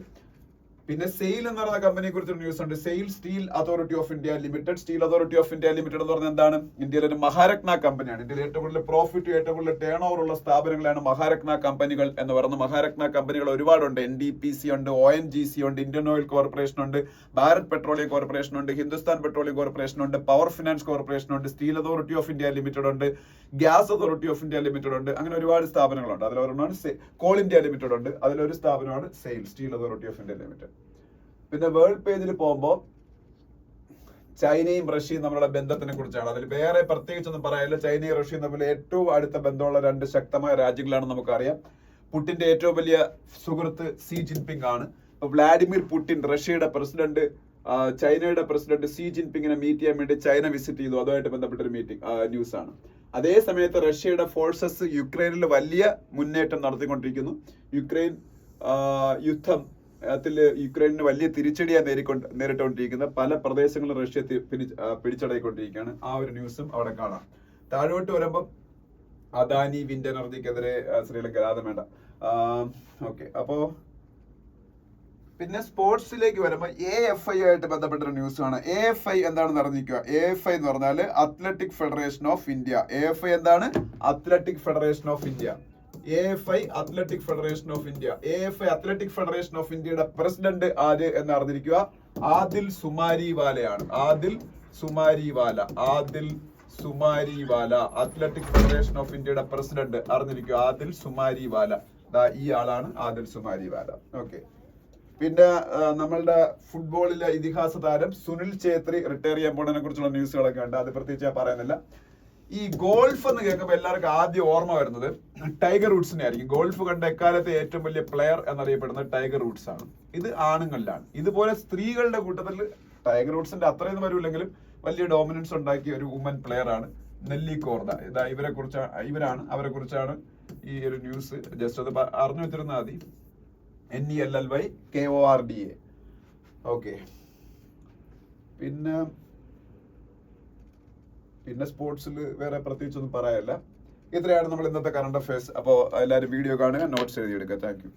പിന്നെ സെയിൽ എന്ന് പറയുന്ന കമ്പനിയെ കുറിച്ചൊരു ന്യൂസ് ഉണ്ട്. Sale steel authority of India limited. Steel authority of India limited എന്ന് പറഞ്ഞാൽ എന്താണ്? ഇന്ത്യയിലെ ഒരു മഹാരത്ന കമ്പനിയാണ്. ഇന്ത്യയിൽ ഏറ്റവും കൂടുതൽ പ്രോഫിറ്റ്, ഏറ്റവും കൂടുതൽ ടേൺ ഓവർ ഉള്ള സ്ഥാപനങ്ങളാണ് മഹാരത്ന കമ്പനികൾ എന്ന് പറയുന്നത്. മഹാരത്ന കമ്പനികൾ ഒരുപാടുണ്ട്. NDPC ഉണ്ട്, ONGC ഉണ്ട്, ഇന്ത്യൻ ഓയിൽ കോർപ്പറേഷൻ ഉണ്ട്, ഭാരത് പെട്രോളിയം കോർപ്പറേഷൻ ഉണ്ട്, ഹിന്ദുസ്ഥാൻ പെട്രോളിയം കോർപ്പറേഷൻ ഉണ്ട്, പവർ ഫിനാൻസ് കോർപ്പറേഷൻ ഉണ്ട്, steel authority of India limited ഉണ്ട്, gas authority of India limited ഉണ്ട്. അങ്ങനെ ഒരുപാട് സ്ഥാപനങ്ങളുണ്ട്. അതിലൊരെണ്ണമാണ് കോൾ ഇന്ത്യ ലിമിറ്റഡ് ഉണ്ട്. അതിലൊരു സ്ഥാപനമാണ് sale, steel authority of India limited. പിന്നെ വേൾഡ് പേജിൽ പോകുമ്പോൾ ചൈനയും റഷ്യയും തമ്മിലുള്ള ബന്ധത്തിനെ കുറിച്ചാണ്. അതിൽ വേറെ പ്രത്യേകിച്ചൊന്നും പറയാനില്ല. ചൈനയും റഷ്യയും തമ്മിൽ ഏറ്റവും അടുത്ത ബന്ധമുള്ള രണ്ട് ശക്തമായ രാജ്യങ്ങളാണ് നമുക്കറിയാം. പുടിന്റെ ഏറ്റവും വലിയ സുഹൃത്ത് സി ജിൻപിങ് ആണ്. വ്ളാഡിമിർ പുടിൻ, റഷ്യയുടെ പ്രസിഡന്റ്, ചൈനയുടെ പ്രസിഡന്റ് സി ജിൻപിങ്ങിനെ മീറ്റ് ചെയ്യാൻ വേണ്ടി ചൈന വിസിറ്റ് ചെയ്തു. അതുമായിട്ട് ബന്ധപ്പെട്ട ഒരു ന്യൂസ് ആണ്. അതേ സമയത്ത് റഷ്യയുടെ ഫോഴ്സസ് യുക്രൈനിൽ വലിയ മുന്നേറ്റം നടത്തിക്കൊണ്ടിരിക്കുന്നു. യുക്രൈൻ യുദ്ധം യുക്രൈനിന് വലിയ തിരിച്ചടിയാണ് നേരിട്ടുകൊണ്ടിരിക്കുന്നത്. പല പ്രദേശങ്ങളും റഷ്യ പിടിച്ചടക്കിക്കൊണ്ടിരിക്കുകയാണ്. ആ ഒരു ന്യൂസും അവിടെ കാണാം. താഴോട്ട് വരുമ്പം അദാനി വിൻഡ് എനർജിക്കെതിരെ ശ്രീലങ്ക ലാഭം വേണ്ട. ഓക്കെ, അപ്പോ പിന്നെ സ്പോർട്സിലേക്ക് വരുമ്പോൾ AFI ആയിട്ട് ബന്ധപ്പെട്ട ഒരു ന്യൂസ് ആണ്. AFI എന്താണെന്ന് അറിഞ്ഞിരിക്കുക. AFI എന്ന് പറഞ്ഞാൽ athletic federation of India. AFI എന്താണ്? Athletic federation of India. AFI athletic federation of India. AFI athletic federation of ഇന്ത്യയുടെ പ്രസിഡന്റ് ആര് എന്ന് അറിഞ്ഞിരിക്കുക. ആദിൽ സുമാരിവാലയാണ്. Adil Sumariwala. Athletic federation of ഇന്ത്യയുടെ പ്രസിഡന്റ് അറിഞ്ഞിരിക്കുക. ആദിൽ സുമാരിവാല. ഈ ആളാണ് ആദിൽ സുമാരിവാല. ഓക്കെ, പിന്നെ നമ്മളുടെ ഫുട്ബോളിലെ ഇതിഹാസ താരം സുനിൽ ഛേത്രി റിട്ടയർ ചെയ്യാൻ പോകുന്നതിനെ കുറിച്ചുള്ള ന്യൂസുകളൊക്കെ ഉണ്ട്. അത് പ്രത്യേകിച്ച് ഞാൻ പറയുന്നില്ല. ഈ ഗോൾഫ് എന്ന് കേൾക്കുമ്പോൾ എല്ലാവർക്കും ആദ്യം ഓർമ്മ വരുന്നത് ടൈഗർ വുഡ്സിനെ ആയിരിക്കും. ഗോൾഫ് കണ്ട എക്കാലത്തെ ഏറ്റവും വലിയ പ്ലെയർ എന്നറിയപ്പെടുന്നത് ടൈഗർ വുഡ്സ് ആണ്. ഇത് ആണുങ്ങളിലാണ്. ഇതുപോലെ സ്ത്രീകളുടെ കൂട്ടത്തിൽ ടൈഗർ വുഡ്സിന്റെ അത്രയൊന്നും വരില്ലെങ്കിലും വലിയ ഡോമിനൻസ് ഉണ്ടാക്കിയ ഒരു വുമൻ പ്ലെയർ ആണ് നെല്ലി കോർദ. അവരെ കുറിച്ചാണ് ഈ ഒരു ന്യൂസ്. ജസ്റ്റ് അത് അറിഞ്ഞു വെച്ചിരുന്നാൽ മതി. NELLY KORDA. ഓക്കെ, പിന്നെ സ്പോർട്സിൽ വേറെ പ്രത്യേകിച്ചൊന്നും പറയാനില്ല. ഇത്രയാണ് നമ്മൾ ഇന്നത്തെ കറണ്ട് അഫയേഴ്സ്. അപ്പോൾ എല്ലാവരും വീഡിയോ കാണുക, നോട്ട്സ് എഴുതിയെടുക്കുക. Thank you.